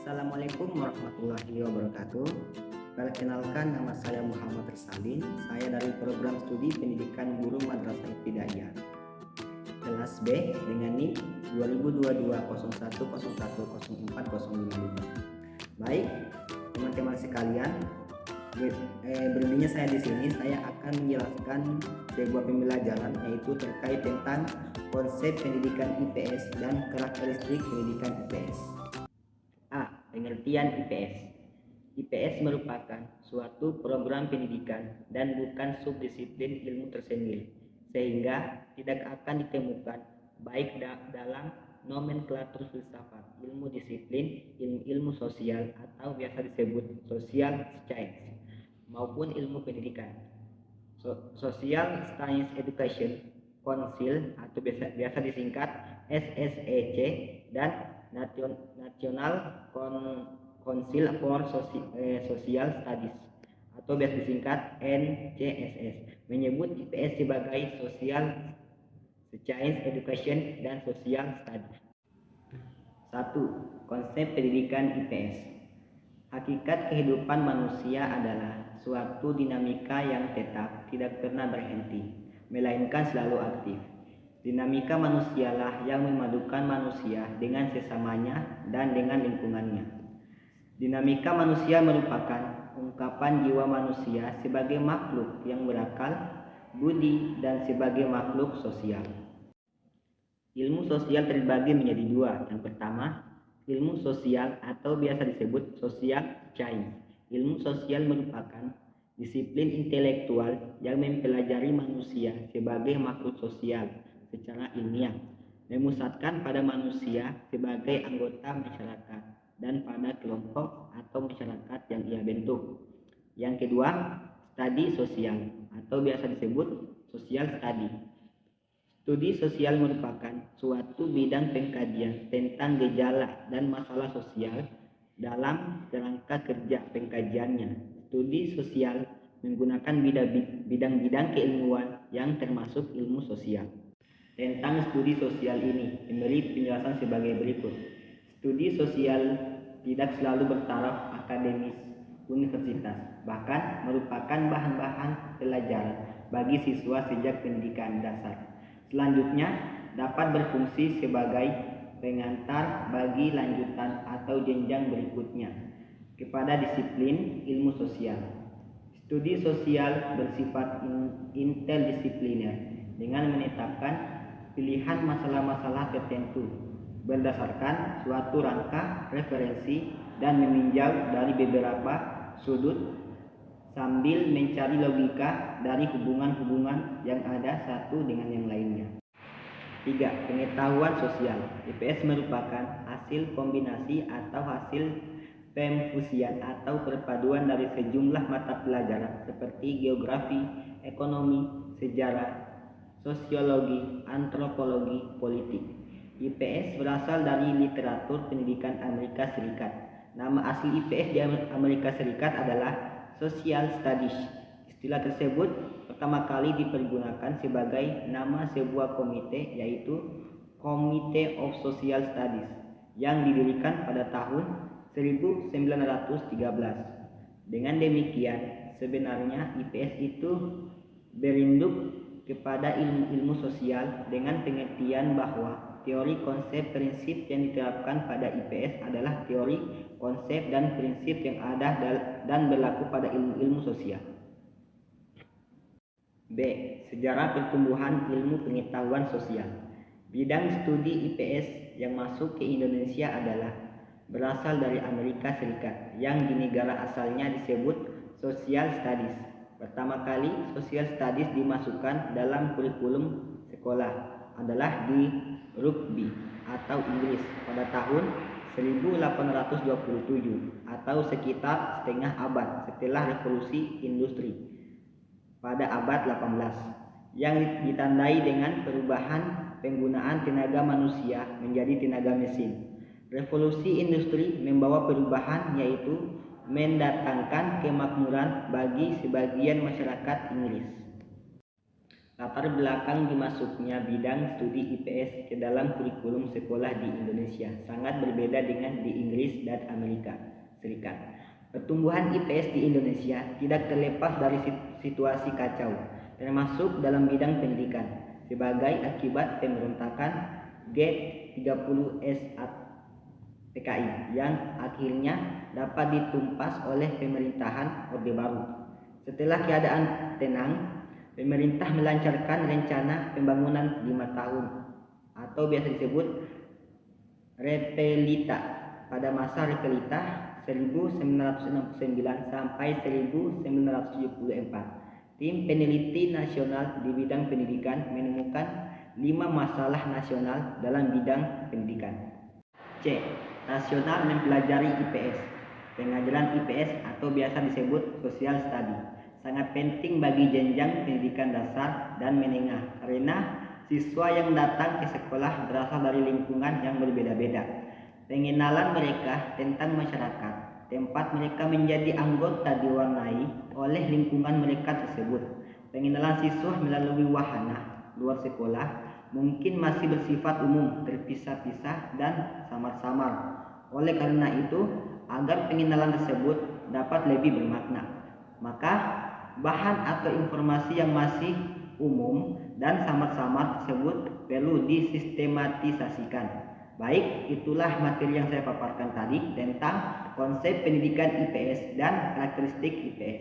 Assalamualaikum warahmatullahi wabarakatuh. Perkenalkan, nama saya Muhammad Tersalin. Saya dari program studi pendidikan guru Madrasah Ibtidaiyah kelas B dengan NIM 202201010405. Baik, teman-teman sekalian, berikutnya saya di sini saya akan menjelaskan sebuah pembelajaran yaitu terkait tentang konsep pendidikan IPS dan karakteristik pendidikan IPS. Pengertian IPS. IPS merupakan suatu program pendidikan dan bukan subdisiplin ilmu tersendiri, sehingga tidak akan ditemukan baik dalam nomenklatur filsafat, ilmu disiplin, ilmu sosial atau biasa disebut social science, maupun ilmu pendidikan. Social Science Education Council atau biasa disingkat SSEC dan National Council for Social Studies atau biasa disingkat NCSS menyebut IPS sebagai Social Science Education dan Social Studies. 1. Konsep pendidikan IPS. Hakikat kehidupan manusia adalah suatu dinamika yang tetap, tidak pernah berhenti, melainkan selalu aktif. Dinamika manusialah yang memadukan manusia dengan sesamanya dan dengan lingkungannya. Dinamika manusia merupakan ungkapan jiwa manusia sebagai makhluk yang berakal, budi, dan sebagai makhluk sosial. Ilmu sosial terbagi menjadi dua. Yang pertama, ilmu sosial atau biasa disebut social science. Ilmu sosial merupakan disiplin intelektual yang mempelajari manusia sebagai makhluk sosial secara ilmiah, memusatkan pada manusia sebagai anggota masyarakat dan pada kelompok atau masyarakat yang ia bentuk. Yang kedua, studi sosial atau biasa disebut social study. Studi sosial merupakan suatu bidang pengkajian tentang gejala dan masalah sosial dalam kerangka kerja pengkajiannya. Studi sosial menggunakan bidang-bidang keilmuan yang termasuk ilmu sosial. Tentang studi sosial ini memberi penjelasan sebagai berikut. Studi sosial tidak selalu bertaraf akademis universitas, bahkan merupakan bahan-bahan pelajaran bagi siswa sejak pendidikan dasar. Selanjutnya dapat berfungsi sebagai pengantar bagi lanjutan atau jenjang berikutnya kepada disiplin ilmu sosial. Studi sosial bersifat interdisipliner dengan menetapkan pilihan masalah-masalah tertentu berdasarkan suatu rangka referensi dan meninjau dari beberapa sudut sambil mencari logika dari hubungan-hubungan yang ada satu dengan yang lainnya. 3. Pengetahuan sosial. IPS merupakan hasil kombinasi atau hasil pemfusian atau perpaduan dari sejumlah mata pelajaran seperti geografi, ekonomi, sejarah, sosiologi, antropologi, politik. IPS berasal dari literatur pendidikan Amerika Serikat. Nama asli IPS di Amerika Serikat adalah Social Studies. Istilah tersebut pertama kali dipergunakan sebagai nama sebuah komite, yaitu Committee of Social Studies, yang didirikan pada tahun 1913. Dengan demikian, sebenarnya IPS itu berinduk kepada ilmu sosial dengan pengertian bahwa teori konsep prinsip yang diterapkan pada IPS adalah teori konsep dan prinsip yang ada dan berlaku pada ilmu sosial. B. Sejarah pertumbuhan ilmu pengetahuan sosial. Bidang studi IPS yang masuk ke Indonesia adalah berasal dari Amerika Serikat, yang di negara asalnya disebut Social Studies. Pertama kali Social Studies dimasukkan dalam kurikulum sekolah adalah di Rugby atau Inggris pada tahun 1827 atau sekitar setengah abad setelah revolusi industri pada abad 18, yang ditandai dengan perubahan penggunaan tenaga manusia menjadi tenaga mesin. Revolusi industri membawa perubahan, yaitu mendatangkan kemakmuran bagi sebagian masyarakat Inggris. Latar belakang dimasuknya bidang studi IPS ke dalam kurikulum sekolah di Indonesia sangat berbeda dengan di Inggris dan Amerika Serikat. Pertumbuhan IPS di Indonesia tidak terlepas dari situasi kacau, termasuk dalam bidang pendidikan, sebagai akibat pemberontakan G30S PKI yang akhirnya dapat ditumpas oleh pemerintahan Orde Baru. Setelah keadaan tenang, pemerintah melancarkan rencana pembangunan 5 tahun atau biasa disebut Repelita. Pada masa Repelita 1969 sampai 1974, tim peneliti nasional di bidang pendidikan menemukan 5 masalah nasional dalam bidang pendidikan. C. Nasional mempelajari IPS. Pengajaran IPS atau biasa disebut social study sangat penting bagi jenjang pendidikan dasar dan menengah karena siswa yang datang ke sekolah berasal dari lingkungan yang berbeda-beda. Pengenalan mereka tentang masyarakat tempat mereka menjadi anggota diwarnai oleh lingkungan mereka tersebut. Pengenalan siswa melalui wahana luar sekolah mungkin masih bersifat umum, terpisah-pisah dan samar-samar. Oleh karena itu, agar pengenalan tersebut dapat lebih bermakna, maka bahan atau informasi yang masih umum dan samar-samar tersebut perlu disistematisasikan. Baik, itulah materi yang saya paparkan tadi tentang konsep pendidikan IPS dan karakteristik IPS.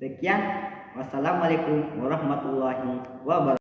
Sekian, wassalamualaikum warahmatullahi wabarakatuh.